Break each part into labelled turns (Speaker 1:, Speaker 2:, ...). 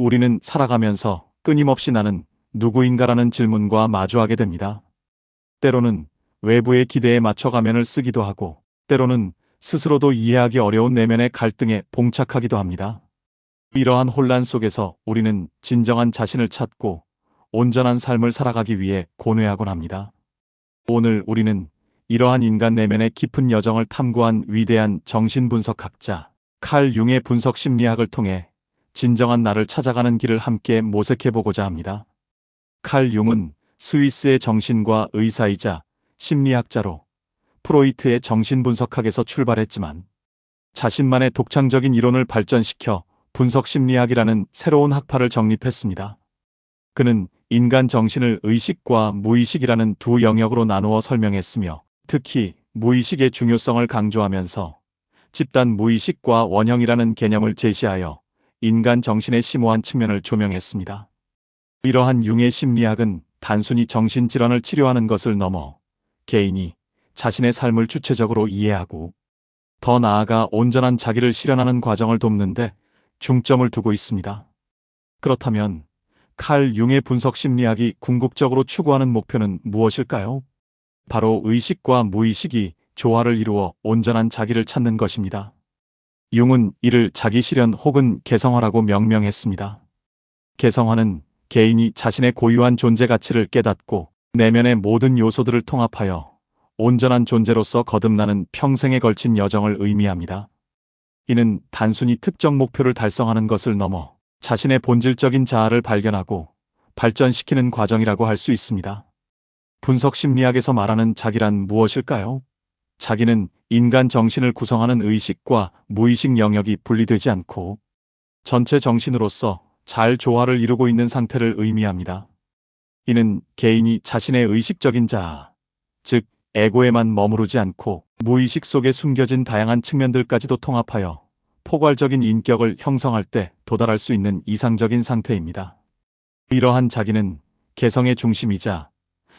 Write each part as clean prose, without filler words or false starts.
Speaker 1: 우리는 살아가면서 끊임없이 나는 누구인가라는 질문과 마주하게 됩니다. 때로는 외부의 기대에 맞춰 가면을 쓰기도 하고, 때로는 스스로도 이해하기 어려운 내면의 갈등에 봉착하기도 합니다. 이러한 혼란 속에서 우리는 진정한 자신을 찾고 온전한 삶을 살아가기 위해 고뇌하곤 합니다. 오늘 우리는 이러한 인간 내면의 깊은 여정을 탐구한 위대한 정신분석학자 칼 융의 분석 심리학을 통해 진정한 나를 찾아가는 길을 함께 모색해보고자 합니다. 칼 융은 스위스의 정신과 의사이자 심리학자로 프로이트의 정신분석학에서 출발했지만 자신만의 독창적인 이론을 발전시켜 분석심리학이라는 새로운 학파를 정립했습니다. 그는 인간 정신을 의식과 무의식이라는 두 영역으로 나누어 설명했으며, 특히 무의식의 중요성을 강조하면서 집단 무의식과 원형이라는 개념을 제시하여 인간 정신의 심오한 측면을 조명했습니다. 이러한 융의 심리학은 단순히 정신질환을 치료하는 것을 넘어 개인이 자신의 삶을 주체적으로 이해하고 더 나아가 온전한 자기를 실현하는 과정을 돕는데 중점을 두고 있습니다. 그렇다면 칼 융의 분석 심리학이 궁극적으로 추구하는 목표는 무엇일까요? 바로 의식과 무의식이 조화를 이루어 온전한 자기를 찾는 것입니다. 융은 이를 자기 실현 혹은 개성화라고 명명했습니다. 개성화는 개인이 자신의 고유한 존재 가치를 깨닫고 내면의 모든 요소들을 통합하여 온전한 존재로서 거듭나는 평생에 걸친 여정을 의미합니다. 이는 단순히 특정 목표를 달성하는 것을 넘어 자신의 본질적인 자아를 발견하고 발전시키는 과정이라고 할 수 있습니다. 분석 심리학에서 말하는 자기란 무엇일까요? 자기는 인간 정신을 구성하는 의식과 무의식 영역이 분리되지 않고 전체 정신으로서 잘 조화를 이루고 있는 상태를 의미합니다. 이는 개인이 자신의 의식적인 자아, 즉 에고에만 머무르지 않고 무의식 속에 숨겨진 다양한 측면들까지도 통합하여 포괄적인 인격을 형성할 때 도달할 수 있는 이상적인 상태입니다. 이러한 자기는 개성의 중심이자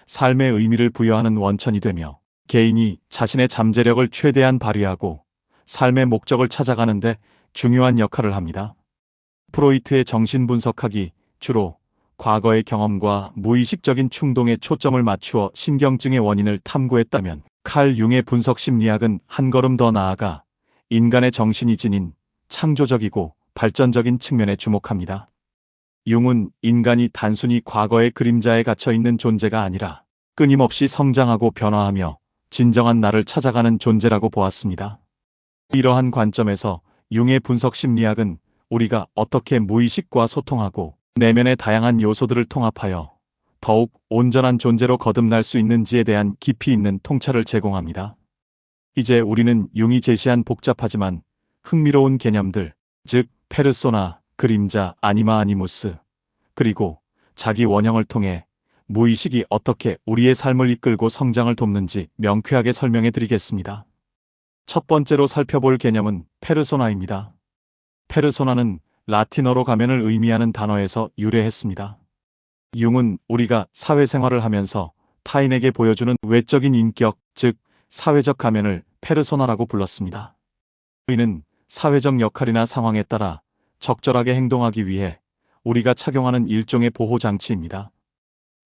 Speaker 1: 삶의 의미를 부여하는 원천이 되며 개인이 자신의 잠재력을 최대한 발휘하고 삶의 목적을 찾아가는데 중요한 역할을 합니다. 프로이트의 정신분석학이 주로 과거의 경험과 무의식적인 충동에 초점을 맞추어 신경증의 원인을 탐구했다면, 칼 융의 분석 심리학은 한 걸음 더 나아가 인간의 정신이 지닌 창조적이고 발전적인 측면에 주목합니다. 융은 인간이 단순히 과거의 그림자에 갇혀 있는 존재가 아니라 끊임없이 성장하고 변화하며 진정한 나를 찾아가는 존재라고 보았습니다. 이러한 관점에서 융의 분석 심리학은 우리가 어떻게 무의식과 소통하고 내면의 다양한 요소들을 통합하여 더욱 온전한 존재로 거듭날 수 있는지에 대한 깊이 있는 통찰을 제공합니다. 이제 우리는 융이 제시한 복잡하지만 흥미로운 개념들, 즉 페르소나, 그림자, 아니마 아니무스, 그리고 자기 원형을 통해 무의식이 어떻게 우리의 삶을 이끌고 성장을 돕는지 명쾌하게 설명해 드리겠습니다. 첫 번째로 살펴볼 개념은 페르소나입니다. 페르소나는 라틴어로 가면을 의미하는 단어에서 유래했습니다. 융은 우리가 사회생활을 하면서 타인에게 보여주는 외적인 인격, 즉 사회적 가면을 페르소나라고 불렀습니다. 이는 사회적 역할이나 상황에 따라 적절하게 행동하기 위해 우리가 착용하는 일종의 보호장치입니다.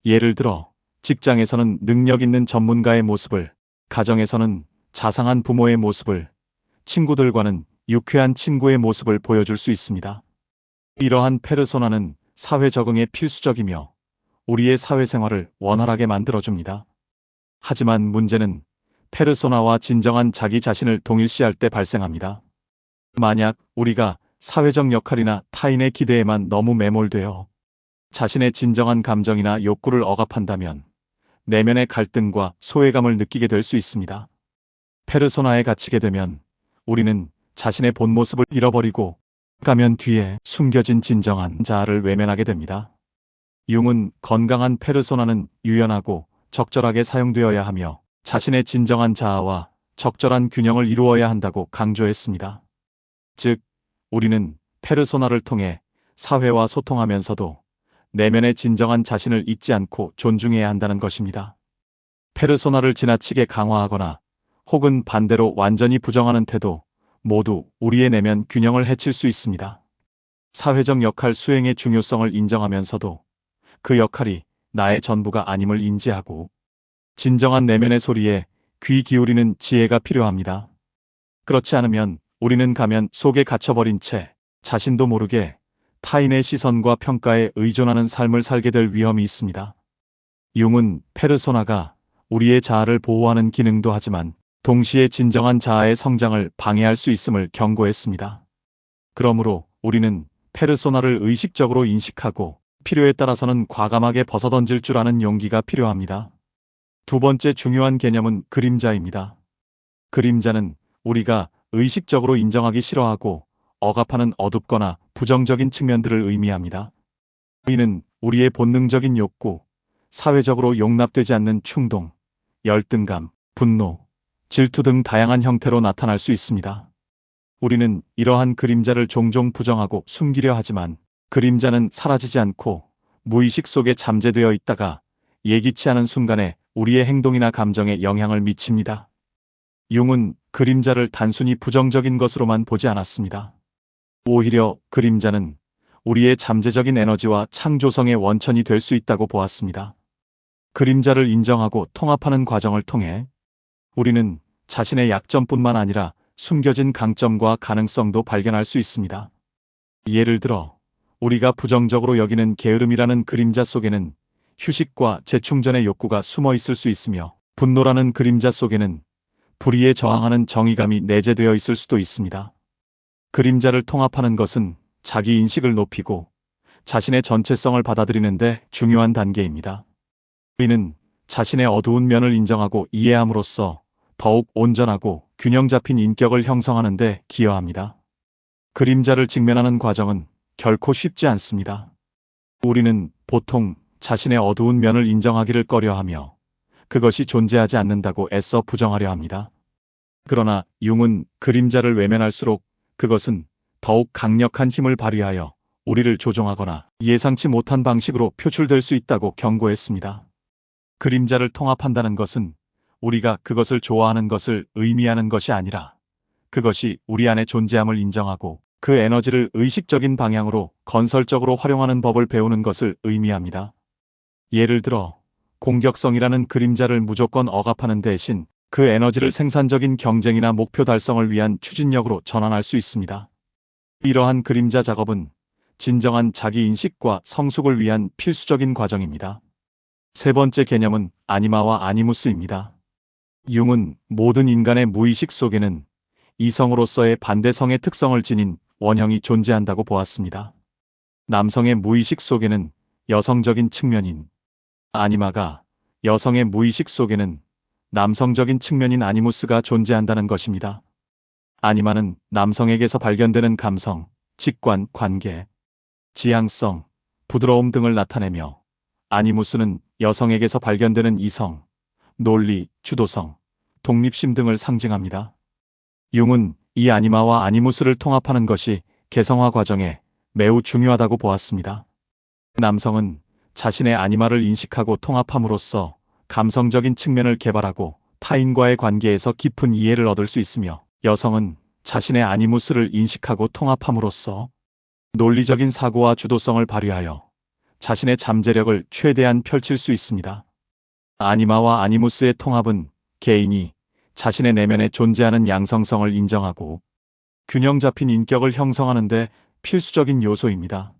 Speaker 1: 예를 들어 직장에서는 능력 있는 전문가의 모습을, 가정에서는 자상한 부모의 모습을, 친구들과는 유쾌한 친구의 모습을 보여줄 수 있습니다. 이러한 페르소나는 사회 적응에 필수적이며 우리의 사회생활을 원활하게 만들어줍니다. 하지만 문제는 페르소나와 진정한 자기 자신을 동일시할 때 발생합니다. 만약 우리가 사회적 역할이나 타인의 기대에만 너무 매몰되어 자신의 진정한 감정이나 욕구를 억압한다면 내면의 갈등과 소외감을 느끼게 될 수 있습니다. 페르소나에 갇히게 되면 우리는 자신의 본 모습을 잃어버리고 가면 뒤에 숨겨진 진정한 자아를 외면하게 됩니다. 융은 건강한 페르소나는 유연하고 적절하게 사용되어야 하며 자신의 진정한 자아와 적절한 균형을 이루어야 한다고 강조했습니다. 즉, 우리는 페르소나를 통해 사회와 소통하면서도 내면의 진정한 자신을 잊지 않고 존중해야 한다는 것입니다. 페르소나를 지나치게 강화하거나 혹은 반대로 완전히 부정하는 태도 모두 우리의 내면 균형을 해칠 수 있습니다. 사회적 역할 수행의 중요성을 인정하면서도 그 역할이 나의 전부가 아님을 인지하고 진정한 내면의 소리에 귀 기울이는 지혜가 필요합니다. 그렇지 않으면 우리는 가면 속에 갇혀버린 채 자신도 모르게 타인의 시선과 평가에 의존하는 삶을 살게 될 위험이 있습니다. 융은 페르소나가 우리의 자아를 보호하는 기능도 하지만 동시에 진정한 자아의 성장을 방해할 수 있음을 경고했습니다. 그러므로 우리는 페르소나를 의식적으로 인식하고 필요에 따라서는 과감하게 벗어던질 줄 아는 용기가 필요합니다. 두 번째 중요한 개념은 그림자입니다. 그림자는 우리가 의식적으로 인정하기 싫어하고 억압하는 어둡거나 부정적인 측면들을 의미합니다. 이는 우리의 본능적인 욕구, 사회적으로 용납되지 않는 충동, 열등감, 분노, 질투 등 다양한 형태로 나타날 수 있습니다. 우리는 이러한 그림자를 종종 부정하고 숨기려 하지만 그림자는 사라지지 않고 무의식 속에 잠재되어 있다가 예기치 않은 순간에 우리의 행동이나 감정에 영향을 미칩니다. 융은 그림자를 단순히 부정적인 것으로만 보지 않았습니다. 오히려 그림자는 우리의 잠재적인 에너지와 창조성의 원천이 될 수 있다고 보았습니다. 그림자를 인정하고 통합하는 과정을 통해 우리는 자신의 약점뿐만 아니라 숨겨진 강점과 가능성도 발견할 수 있습니다. 예를 들어 우리가 부정적으로 여기는 게으름이라는 그림자 속에는 휴식과 재충전의 욕구가 숨어 있을 수 있으며 분노라는 그림자 속에는 불의에 저항하는 정의감이 내재되어 있을 수도 있습니다. 그림자를 통합하는 것은 자기 인식을 높이고 자신의 전체성을 받아들이는 데 중요한 단계입니다. 우리는 자신의 어두운 면을 인정하고 이해함으로써 더욱 온전하고 균형 잡힌 인격을 형성하는 데 기여합니다. 그림자를 직면하는 과정은 결코 쉽지 않습니다. 우리는 보통 자신의 어두운 면을 인정하기를 꺼려하며 그것이 존재하지 않는다고 애써 부정하려 합니다. 그러나 융은 그림자를 외면할수록 그것은 더욱 강력한 힘을 발휘하여 우리를 조종하거나 예상치 못한 방식으로 표출될 수 있다고 경고했습니다. 그림자를 통합한다는 것은 우리가 그것을 좋아하는 것을 의미하는 것이 아니라 그것이 우리 안에 존재함을 인정하고 그 에너지를 의식적인 방향으로 건설적으로 활용하는 법을 배우는 것을 의미합니다. 예를 들어 공격성이라는 그림자를 무조건 억압하는 대신 그 에너지를 생산적인 경쟁이나 목표 달성을 위한 추진력으로 전환할 수 있습니다. 이러한 그림자 작업은 진정한 자기인식과 성숙을 위한 필수적인 과정입니다. 세 번째 개념은 아니마와 아니무스입니다. 융은 모든 인간의 무의식 속에는 이성으로서의 반대성의 특성을 지닌 원형이 존재한다고 보았습니다. 남성의 무의식 속에는 여성적인 측면인 아니마가, 여성의 무의식 속에는 남성적인 측면인 아니무스가 존재한다는 것입니다. 아니마는 남성에게서 발견되는 감성, 직관, 관계, 지향성, 부드러움 등을 나타내며 아니무스는 여성에게서 발견되는 이성, 논리, 주도성, 독립심 등을 상징합니다. 융은 이 아니마와 아니무스를 통합하는 것이 개성화 과정에 매우 중요하다고 보았습니다. 남성은 자신의 아니마를 인식하고 통합함으로써 감성적인 측면을 개발하고 타인과의 관계에서 깊은 이해를 얻을 수 있으며 여성은 자신의 아니무스를 인식하고 통합함으로써 논리적인 사고와 주도성을 발휘하여 자신의 잠재력을 최대한 펼칠 수 있습니다. 아니마와 아니무스의 통합은 개인이 자신의 내면에 존재하는 양성성을 인정하고 균형 잡힌 인격을 형성하는 데 필수적인 요소입니다.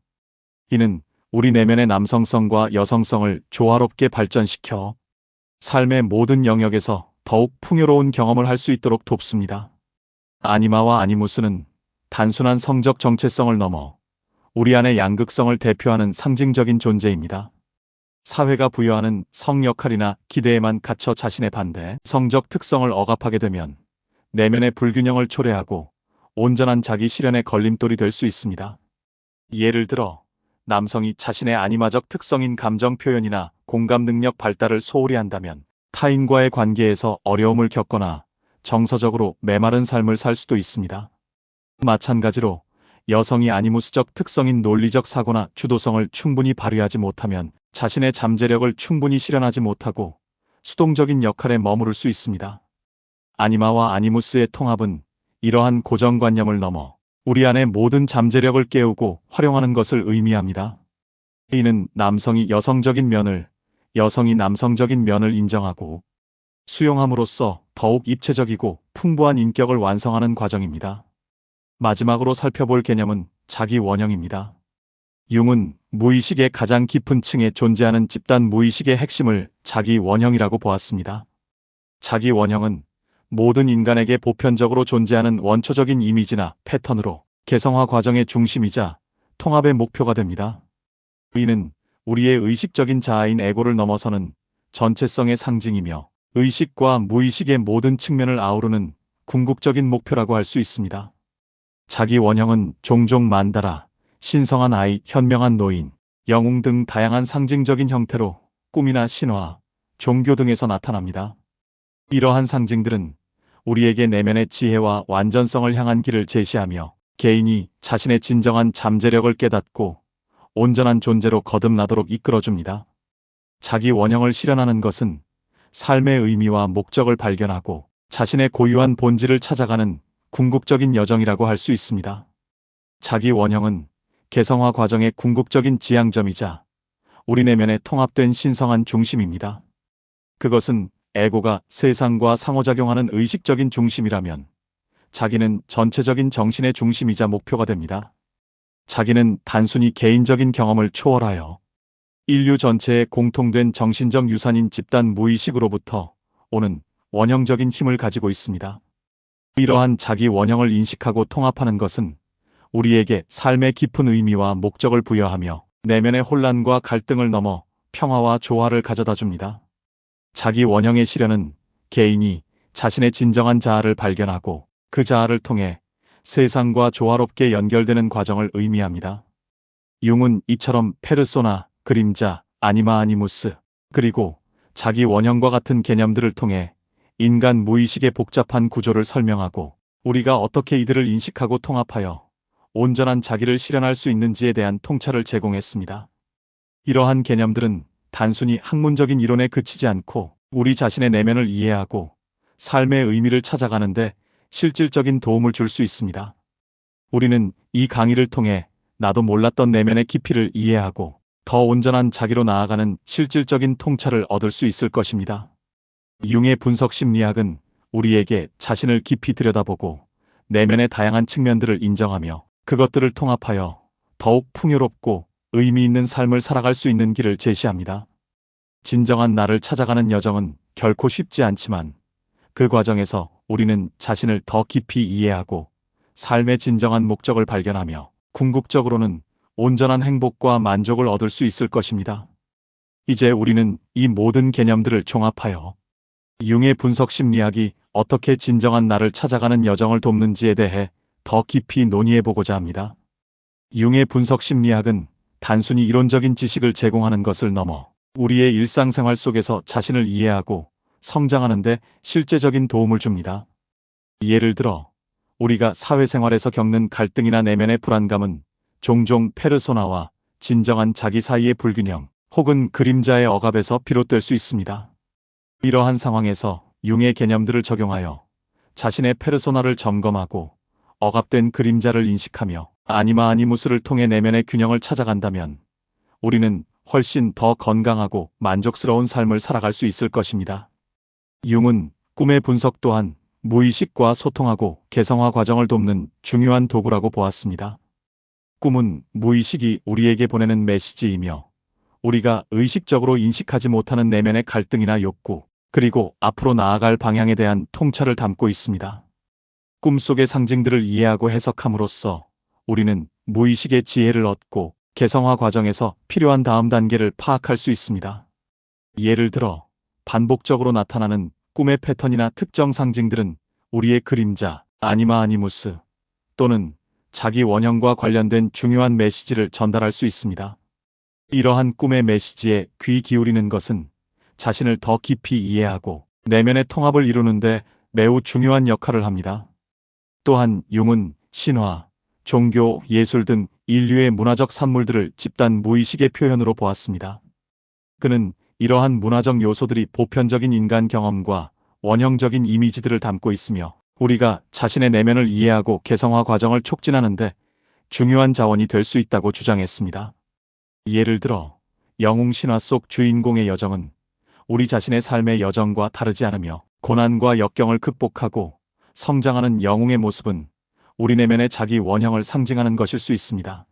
Speaker 1: 이는 우리 내면의 남성성과 여성성을 조화롭게 발전시켜 삶의 모든 영역에서 더욱 풍요로운 경험을 할 수 있도록 돕습니다. 아니마와 아니무스는 단순한 성적 정체성을 넘어 우리 안의 양극성을 대표하는 상징적인 존재입니다. 사회가 부여하는 성 역할이나 기대에만 갇혀 자신의 반대, 성적 특성을 억압하게 되면 내면의 불균형을 초래하고 온전한 자기 실현의 걸림돌이 될 수 있습니다. 예를 들어 남성이 자신의 아니마적 특성인 감정 표현이나 공감 능력 발달을 소홀히 한다면 타인과의 관계에서 어려움을 겪거나 정서적으로 메마른 삶을 살 수도 있습니다. 마찬가지로 여성이 아니무스적 특성인 논리적 사고나 주도성을 충분히 발휘하지 못하면 자신의 잠재력을 충분히 실현하지 못하고 수동적인 역할에 머무를 수 있습니다. 아니마와 아니무스의 통합은 이러한 고정관념을 넘어 우리 안의 모든 잠재력을 깨우고 활용하는 것을 의미합니다. 이는 남성이 여성적인 면을, 여성이 남성적인 면을 인정하고 수용함으로써 더욱 입체적이고 풍부한 인격을 완성하는 과정입니다. 마지막으로 살펴볼 개념은 자기 원형입니다. 융은 무의식의 가장 깊은 층에 존재하는 집단 무의식의 핵심을 자기 원형이라고 보았습니다. 자기 원형은 모든 인간에게 보편적으로 존재하는 원초적인 이미지나 패턴으로 개성화 과정의 중심이자 통합의 목표가 됩니다. 이는 우리의 의식적인 자아인 에고를 넘어서는 전체성의 상징이며 의식과 무의식의 모든 측면을 아우르는 궁극적인 목표라고 할 수 있습니다. 자기 원형은 종종 만다라, 신성한 아이, 현명한 노인, 영웅 등 다양한 상징적인 형태로 꿈이나 신화, 종교 등에서 나타납니다. 이러한 상징들은 우리에게 내면의 지혜와 완전성을 향한 길을 제시하며 개인이 자신의 진정한 잠재력을 깨닫고 온전한 존재로 거듭나도록 이끌어줍니다. 자기 원형을 실현하는 것은 삶의 의미와 목적을 발견하고 자신의 고유한 본질을 찾아가는 궁극적인 여정이라고 할 수 있습니다. 자기 원형은 개성화 과정의 궁극적인 지향점이자 우리 내면의 통합된 신성한 중심입니다. 그것은 에고가 세상과 상호작용하는 의식적인 중심이라면 자기는 전체적인 정신의 중심이자 목표가 됩니다. 자기는 단순히 개인적인 경험을 초월하여 인류 전체의 공통된 정신적 유산인 집단 무의식으로부터 오는 원형적인 힘을 가지고 있습니다. 이러한 자기 원형을 인식하고 통합하는 것은 우리에게 삶의 깊은 의미와 목적을 부여하며 내면의 혼란과 갈등을 넘어 평화와 조화를 가져다 줍니다. 자기 원형의 실현은 개인이 자신의 진정한 자아를 발견하고 그 자아를 통해 세상과 조화롭게 연결되는 과정을 의미합니다. 융은 이처럼 페르소나, 그림자, 아니마 아니무스, 그리고 자기 원형과 같은 개념들을 통해 인간 무의식의 복잡한 구조를 설명하고 우리가 어떻게 이들을 인식하고 통합하여 온전한 자기를 실현할 수 있는지에 대한 통찰을 제공했습니다. 이러한 개념들은 단순히 학문적인 이론에 그치지 않고 우리 자신의 내면을 이해하고 삶의 의미를 찾아가는데 실질적인 도움을 줄 수 있습니다. 우리는 이 강의를 통해 나도 몰랐던 내면의 깊이를 이해하고 더 온전한 자기로 나아가는 실질적인 통찰을 얻을 수 있을 것입니다. 융의 분석 심리학은 우리에게 자신을 깊이 들여다보고 내면의 다양한 측면들을 인정하며 그것들을 통합하여 더욱 풍요롭고 의미 있는 삶을 살아갈 수 있는 길을 제시합니다. 진정한 나를 찾아가는 여정은 결코 쉽지 않지만 그 과정에서 우리는 자신을 더 깊이 이해하고 삶의 진정한 목적을 발견하며 궁극적으로는 온전한 행복과 만족을 얻을 수 있을 것입니다. 이제 우리는 이 모든 개념들을 종합하여 융의 분석 심리학이 어떻게 진정한 나를 찾아가는 여정을 돕는지에 대해 더 깊이 논의해보고자 합니다. 융의 분석 심리학은 단순히 이론적인 지식을 제공하는 것을 넘어 우리의 일상생활 속에서 자신을 이해하고 성장하는 데 실제적인 도움을 줍니다. 예를 들어 우리가 사회생활에서 겪는 갈등이나 내면의 불안감은 종종 페르소나와 진정한 자기 사이의 불균형 혹은 그림자의 억압에서 비롯될 수 있습니다. 이러한 상황에서 융의 개념들을 적용하여 자신의 페르소나를 점검하고 억압된 그림자를 인식하며 아니마 아니무스를 통해 내면의 균형을 찾아간다면 우리는 훨씬 더 건강하고 만족스러운 삶을 살아갈 수 있을 것입니다. 융은 꿈의 분석 또한 무의식과 소통하고 개성화 과정을 돕는 중요한 도구라고 보았습니다. 꿈은 무의식이 우리에게 보내는 메시지이며 우리가 의식적으로 인식하지 못하는 내면의 갈등이나 욕구, 그리고 앞으로 나아갈 방향에 대한 통찰을 담고 있습니다. 꿈속의 상징들을 이해하고 해석함으로써 우리는 무의식의 지혜를 얻고 개성화 과정에서 필요한 다음 단계를 파악할 수 있습니다. 예를 들어 반복적으로 나타나는 꿈의 패턴이나 특정 상징들은 우리의 그림자, 아니마 아니무스 또는 자기 원형과 관련된 중요한 메시지를 전달할 수 있습니다. 이러한 꿈의 메시지에 귀 기울이는 것은 자신을 더 깊이 이해하고 내면의 통합을 이루는데 매우 중요한 역할을 합니다. 또한 융은 신화, 종교, 예술 등 인류의 문화적 산물들을 집단 무의식의 표현으로 보았습니다. 그는 이러한 문화적 요소들이 보편적인 인간 경험과 원형적인 이미지들을 담고 있으며 우리가 자신의 내면을 이해하고 개성화 과정을 촉진하는데 중요한 자원이 될 수 있다고 주장했습니다. 예를 들어 영웅 신화 속 주인공의 여정은 우리 자신의 삶의 여정과 다르지 않으며, 고난과 역경을 극복하고 성장하는 영웅의 모습은 우리 내면의 자기 원형을 상징하는 것일 수 있습니다.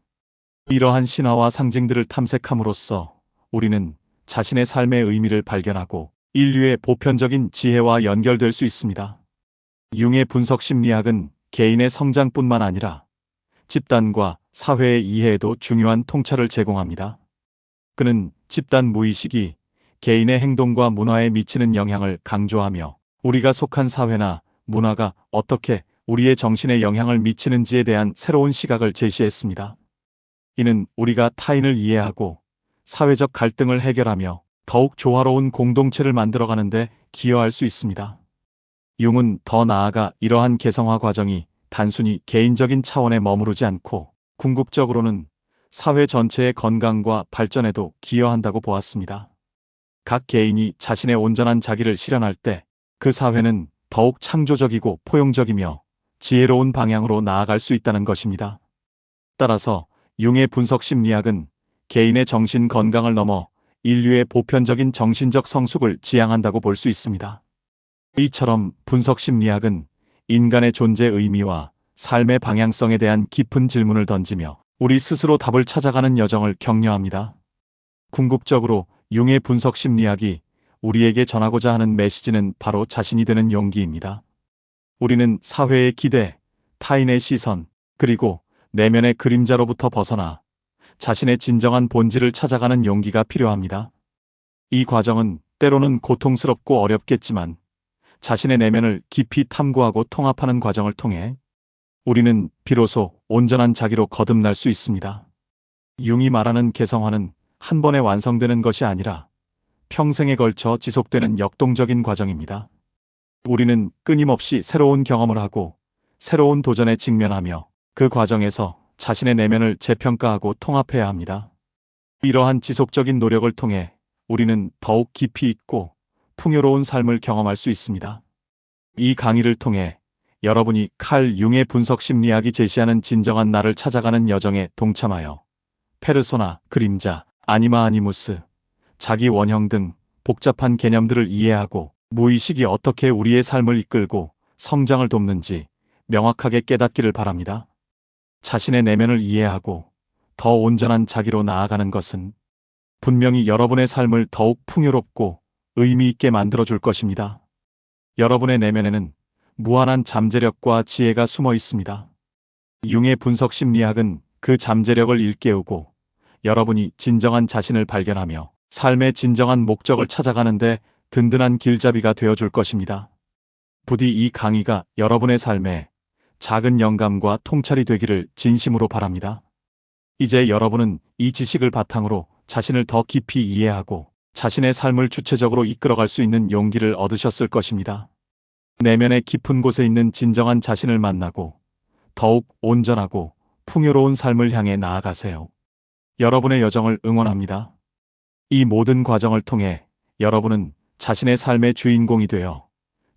Speaker 1: 이러한 신화와 상징들을 탐색함으로써 우리는 자신의 삶의 의미를 발견하고 인류의 보편적인 지혜와 연결될 수 있습니다. 융의 분석 심리학은 개인의 성장뿐만 아니라 집단과 사회의 이해에도 중요한 통찰을 제공합니다. 그는 집단 무의식이 개인의 행동과 문화에 미치는 영향을 강조하며, 우리가 속한 사회나 문화가 어떻게 우리의 정신에 영향을 미치는지에 대한 새로운 시각을 제시했습니다. 이는 우리가 타인을 이해하고 사회적 갈등을 해결하며 더욱 조화로운 공동체를 만들어가는데 기여할 수 있습니다. 융은 더 나아가 이러한 개성화 과정이 단순히 개인적인 차원에 머무르지 않고 궁극적으로는 사회 전체의 건강과 발전에도 기여한다고 보았습니다. 각 개인이 자신의 온전한 자기를 실현할 때 그 사회는 더욱 창조적이고 포용적이며 지혜로운 방향으로 나아갈 수 있다는 것입니다. 따라서 융의 분석 심리학은 개인의 정신 건강을 넘어 인류의 보편적인 정신적 성숙을 지향한다고 볼 수 있습니다. 이처럼 분석 심리학은 인간의 존재 의미와 삶의 방향성에 대한 깊은 질문을 던지며 우리 스스로 답을 찾아가는 여정을 격려합니다. 궁극적으로 융의 분석 심리학이 우리에게 전하고자 하는 메시지는 바로 자신이 되는 용기입니다. 우리는 사회의 기대, 타인의 시선, 그리고 내면의 그림자로부터 벗어나 자신의 진정한 본질을 찾아가는 용기가 필요합니다. 이 과정은 때로는 고통스럽고 어렵겠지만 자신의 내면을 깊이 탐구하고 통합하는 과정을 통해 우리는 비로소 온전한 자기로 거듭날 수 있습니다. 융이 말하는 개성화는 한 번에 완성되는 것이 아니라 평생에 걸쳐 지속되는 역동적인 과정입니다. 우리는 끊임없이 새로운 경험을 하고 새로운 도전에 직면하며 그 과정에서 자신의 내면을 재평가하고 통합해야 합니다. 이러한 지속적인 노력을 통해 우리는 더욱 깊이 있고 풍요로운 삶을 경험할 수 있습니다. 이 강의를 통해 여러분이 칼 융의 분석 심리학이 제시하는 진정한 나를 찾아가는 여정에 동참하여 페르소나, 그림자, 아니마 아니무스, 자기 원형 등 복잡한 개념들을 이해하고 무의식이 어떻게 우리의 삶을 이끌고 성장을 돕는지 명확하게 깨닫기를 바랍니다. 자신의 내면을 이해하고 더 온전한 자기로 나아가는 것은 분명히 여러분의 삶을 더욱 풍요롭고 의미 있게 만들어줄 것입니다. 여러분의 내면에는 무한한 잠재력과 지혜가 숨어 있습니다. 융의 분석 심리학은 그 잠재력을 일깨우고 여러분이 진정한 자신을 발견하며 삶의 진정한 목적을 찾아가는데 든든한 길잡이가 되어줄 것입니다. 부디 이 강의가 여러분의 삶에 작은 영감과 통찰이 되기를 진심으로 바랍니다. 이제 여러분은 이 지식을 바탕으로 자신을 더 깊이 이해하고 자신의 삶을 주체적으로 이끌어갈 수 있는 용기를 얻으셨을 것입니다. 내면의 깊은 곳에 있는 진정한 자신을 만나고 더욱 온전하고 풍요로운 삶을 향해 나아가세요. 여러분의 여정을 응원합니다. 이 모든 과정을 통해 여러분은 자신의 삶의 주인공이 되어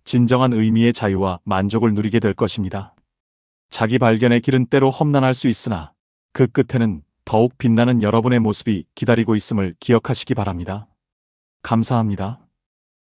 Speaker 1: 진정한 의미의 자유와 만족을 누리게 될 것입니다. 자기 발견의 길은 때로 험난할 수 있으나 그 끝에는 더욱 빛나는 여러분의 모습이 기다리고 있음을 기억하시기 바랍니다. 감사합니다.